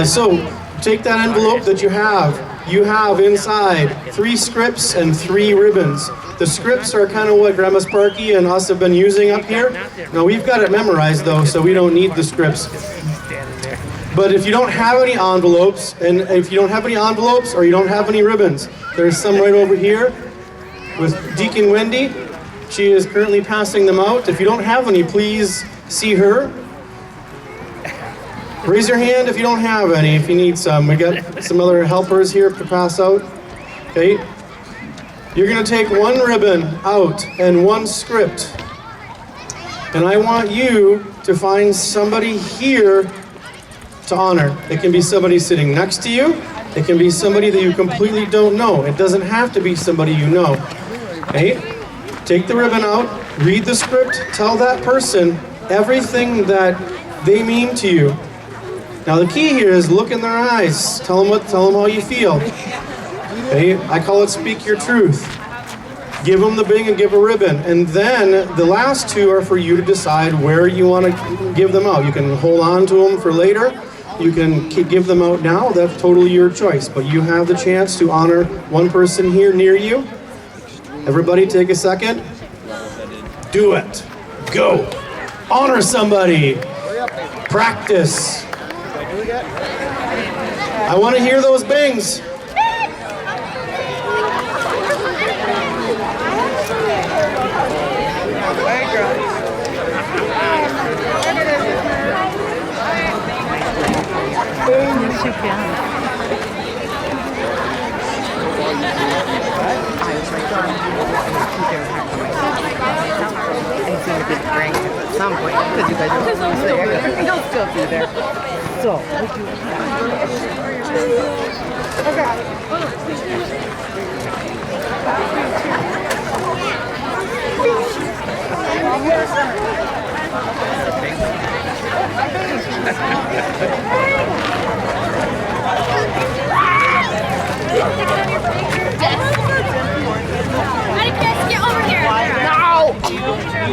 B: So take that envelope that you have. You have inside 3 scripts and 3 ribbons. The scripts are kind of what Grandma Sparky and us have been using up here. Now we've got it memorized though, so we don't need the scripts. But if you don't have any envelopes, or you don't have any ribbons, there's some right over here with Deacon Wendy. She is currently passing them out. If you don't have any, please see her. Raise your hand if you don't have any, if you need some. We got some other helpers here to pass out. Okay. You're going to take 1 ribbon out and 1 script. And I want you to find somebody here to honor. It can be somebody sitting next to you. It can be somebody that you completely don't know. It doesn't have to be somebody you know. Okay? Take the ribbon out, read the script, tell that person everything that they mean to you. Now the key here is look in their eyes. Tell them how you feel. Okay? I call it speak your truth. Give them the bing and give a ribbon. And then the last 2 are for you to decide where you want to give them out. You can hold on to them for later. You can give them out now. That's totally your choice. But you have the chance to honor one person here near you. Everybody take a second. Do it. Go. Honor somebody. Practice. I want to hear those bings.
H: Yes, you can. It's going to be great at some point because you guys are always there. He'll still be there. So,
M: Get over here! No! You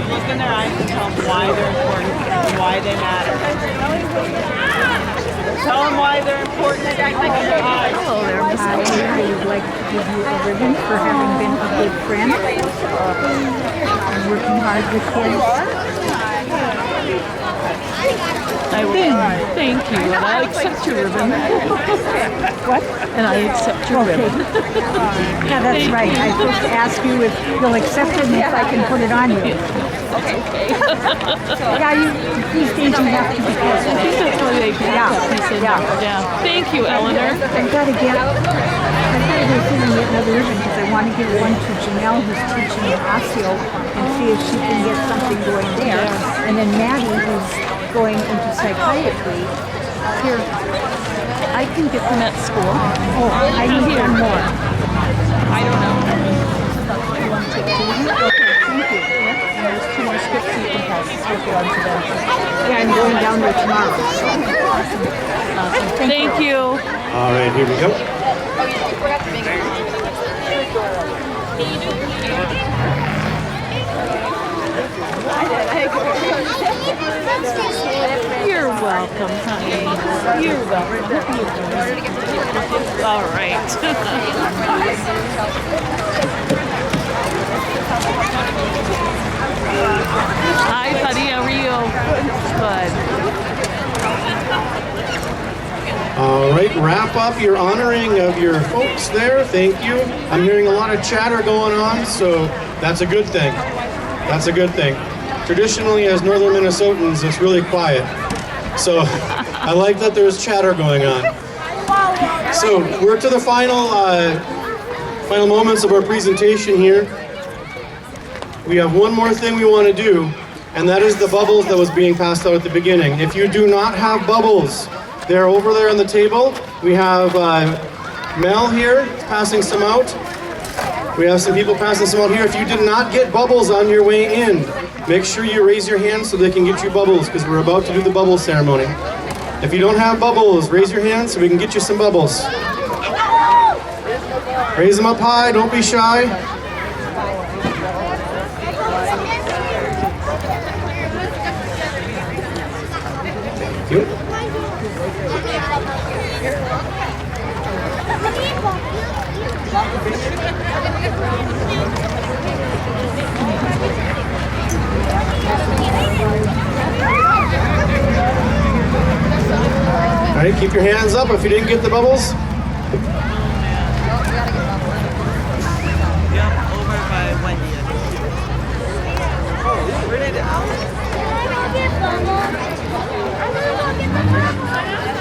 M: look in their eyes and tell them why they're important and why they matter. Tell them why they're important in their eyes.
N: Hello there, Miss Ellie. I would like to give you a ribbon for having been a good friend and working hard with kids.
H: Thank you, and I accept your ribbon.
N: What?
H: And I accept your ribbon.
N: Yeah, that's right. I'm supposed to ask you if you'll accept it and if I can put it on you.
H: Okay.
N: Yeah, these days you have to be careful.
H: I think that's why they
N: Yeah.
H: Thank you, Eleanor.
N: I've got to go through and get another ribbon because I want to give one to Janelle who's teaching in Osseo and see if she can get something going there. And then Maddie who's going into psychiatry.
H: Here, I can get them at school.
N: Oh, I need one more.
H: I don't know.
N: Okay, thank you.
H: And there's 2 more scripts you can pass. We'll get on to them.
N: Yeah, I'm going down there tomorrow.
H: Awesome. Thank you.
B: All right, here we go.
M: I
H: You're welcome, honey. You're welcome. All right. Hi, buddy. How are you? Good.
B: All right, wrap up your honoring of your folks there. Thank you. I'm hearing a lot of chatter going on, so that's a good thing. That's a good thing. Traditionally, as Northern Minnesotans, it's really quiet. So I like that there's chatter going on. So we're to the final moments of our presentation here. We have one more thing we want to do, and that is the bubbles that was being passed out at the beginning. If you do not have bubbles, they're over there on the table. We have Mel here passing some out. We have some people passing some out here. If you did not get bubbles on your way in, make sure you raise your hand so they can get you bubbles, because we're about to do the bubble ceremony. If you don't have bubbles, raise your hand so we can get you some bubbles. Raise them up high, don't be shy. Thank you. All right, keep your hands up if you didn't get the bubbles.
M: Yep, over by Wendy. Where did it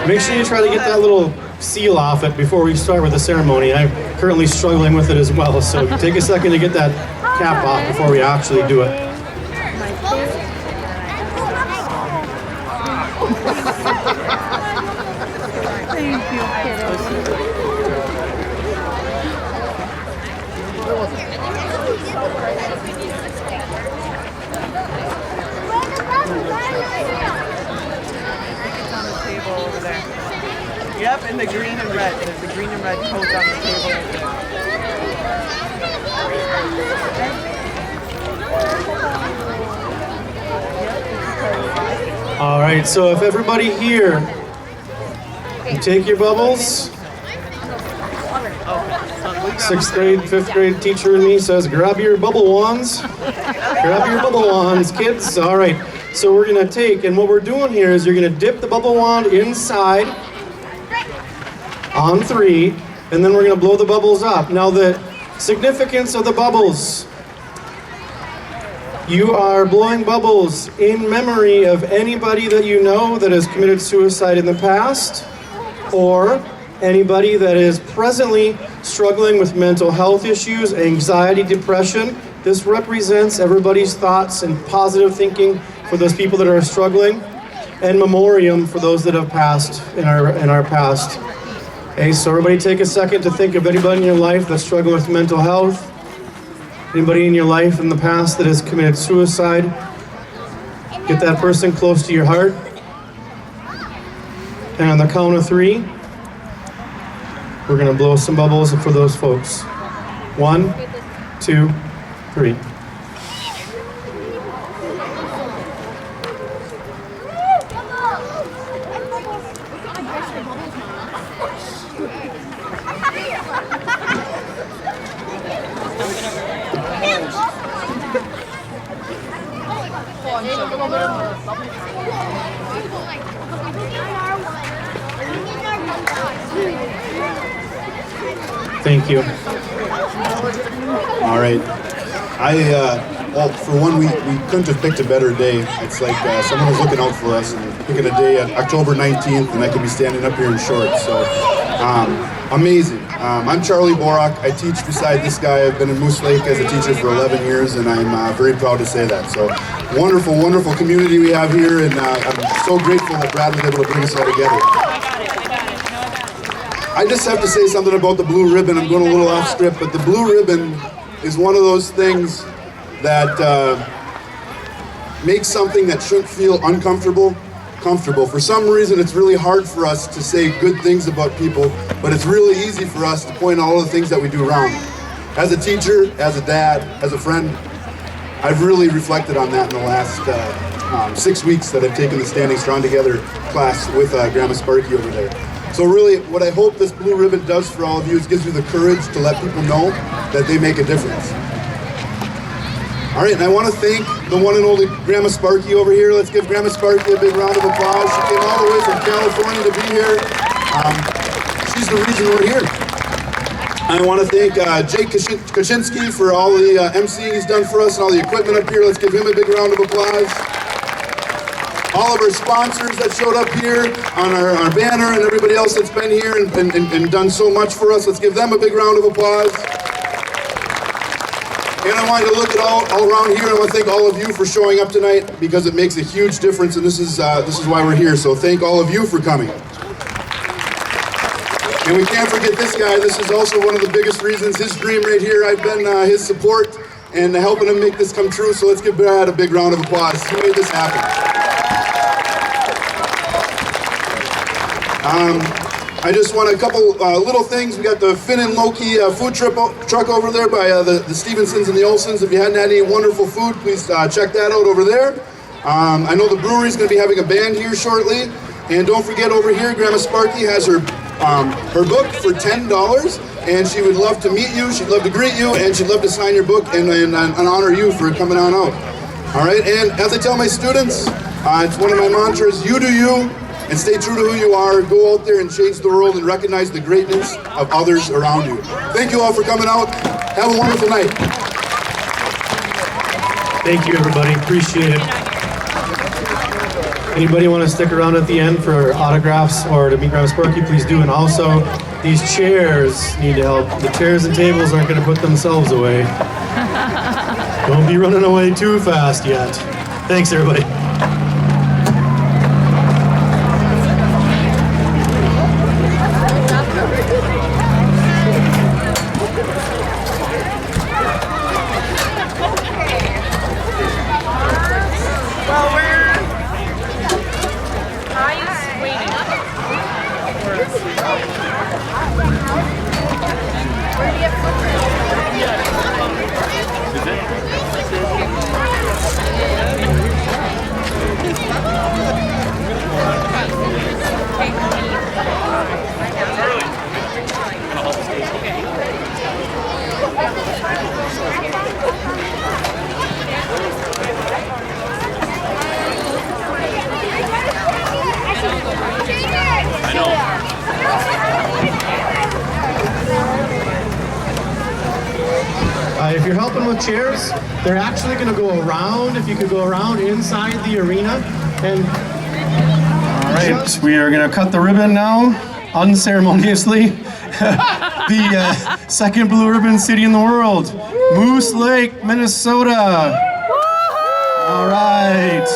B: Make sure you try to get that little seal off it before we start with the ceremony. I'm currently struggling with it as well, so take a second to get that cap off before we actually do it.
N: Thank you, kiddos.
M: over there? Yep, and the green and red. There's the green and red coats on the table right there.
B: All right, so if everybody here, you take your bubbles. 6th grade, 5th grade teacher in me says, grab your bubble wands. Grab your bubble wands, kids. All right, so we're gonna take, and what we're doing here is you're gonna dip the bubble wand inside on 3, and then we're gonna blow the bubbles up. Now the significance of the bubbles, you are blowing bubbles in memory of anybody that you know that has committed suicide in the past, or anybody that is presently struggling with mental health issues, anxiety, depression. This represents everybody's thoughts and positive thinking for those people that are struggling, and memoriam for those that have passed in our past. Okay, so everybody take a second to think of anybody in your life that's struggling with mental health, anybody in your life in the past that has committed suicide. Get that person close to your heart. And on the count of 3, we're gonna blow some bubbles for those folks. 1, 2, 3. Thank you.
I: All right. Well, for one, we couldn't have picked a better day. It's like someone was looking out for us and picking a day at October 19th, and I could be standing up here in shorts. So, amazing. I'm Charlie Borak. I teach beside this guy. I've been in Moose Lake as a teacher for 11 years, and I'm very proud to say that. So, wonderful, wonderful community we have here, and I'm so grateful that Brad was able to bring us all together. I just have to say something about the blue ribbon. I'm going a little off script, but the blue ribbon is one of those things that makes something that shouldn't feel uncomfortable, comfortable. For some reason, it's really hard for us to say good things about people, but it's really easy for us to point out all the things that we do wrong. As a teacher, as a dad, as a friend, I've really reflected on that in the last 6 weeks that I've taken the Standing Strong Together class with Grandma Sparky over there. So really, what I hope this blue ribbon does for all of you is gives you the courage to let people know that they make a difference. All right, and I want to thank the one and only Grandma Sparky over here. Let's give Grandma Sparky a big round of applause. She came all the way from California to be here. She's the reason we're here. I want to thank Jake Kaczynski for all the emceeing he's done for us and all the equipment up here. Let's give him a big round of applause. All of our sponsors that showed up here on our banner and everybody else that's been here and done so much for us. Let's give them a big round of applause. And I wanted to look at all around here. I want to thank all of you for showing up tonight because it makes a huge difference, and this is why we're here. So thank all of you for coming. And we can't forget this guy. This is also one of the biggest reasons, his dream right here. I've been his support and helping him make this come true. So let's give Brad a big round of applause. He made this happen. I just want a couple little things. We got the Finn and Loki food truck over there by the Stevensons and the Olsons. If you hadn't had any wonderful food, please check that out over there. I know the brewery's going to be having a band here shortly. And don't forget over here, Grandma Sparky has her book for $10. And she would love to meet you, she'd love to greet you, and she'd love to sign your book and honor you for coming on out. All right, and as I tell my students, it's one of my mantras, you do you, and stay true to who you are. Go out there and change the world and recognize the greatness of others around you. Thank you all for coming out. Have a wonderful night.
B: Thank you, everybody. Appreciate it. Anybody want to stick around at the end for autographs or to meet Grandma Sparky, please do. And also, these chairs need to help. The chairs and tables aren't going to put themselves away. Don't be running away too fast yet. Thanks, everybody. If you're helping with chairs, they're actually going to go around, if you could go around inside the arena. And all right, we are going to cut the ribbon now, unceremoniously. The second blue ribbon city in the world, Moose Lake, Minnesota. All right.